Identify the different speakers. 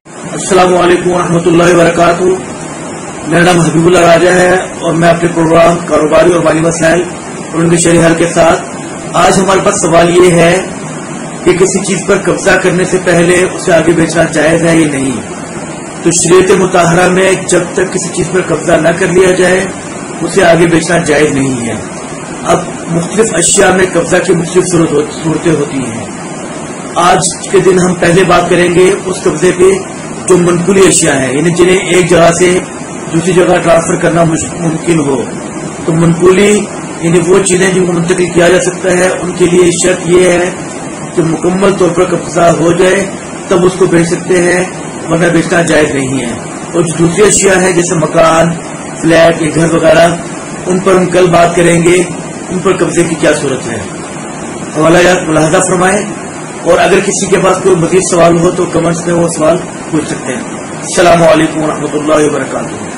Speaker 1: السلام علیکم ورحمۃ اللہ وبرکاتہ. میرا نام حبیب اللہ راجہ ہے اور میں اپنے پروگرام کاروباری اور مالی مسائل اور ان کے شرعی حل کے ساتھ آج ہمارے پاس سوال یہ ہے کہ کسی چیز پر قبضہ کرنے سے پہلے اسے آگے بیچنا جائز ہے یا نہیں. تو شریعت مطالعہ میں جب تک کسی چیز پر قبضہ نہ کر لیا جائے اسے آگے بیچنا جائز نہیں ہے. اب مختلف اشیاء میں قبضہ کی مختلف صورتیں ہوتی ہیں. آج کے دن ہم پہلے بات کریں گے اس قبضے پہ جو منقولی اشیاء ہیں، یعنی جنہیں ایک جگہ سے دوسری جگہ ٹرانسفر کرنا ممکن ہو. تو منقولی یعنی وہ چیزیں جن کو منتقل کیا جا سکتا ہے، ان کے لیے شرط یہ ہے کہ مکمل طور پر قبضہ ہو جائے تب اس کو بیچ سکتے ہیں، ورنہ بیچنا جائز نہیں ہے. اور جو دوسری اشیاء ہیں جیسے مکان، فلیٹ یا گھر وغیرہ، ان پر ہم کل بات کریں گے ان پر قبضے کی کیا صورت ہے. حوالہ ملاحظہ فرمائیں، اور اگر کسی کے پاس کوئی مزید سوال ہو تو کمنٹس میں وہ سوال پوچھ سکتے ہیں. السلام علیکم ورحمۃ اللہ وبرکاتہ.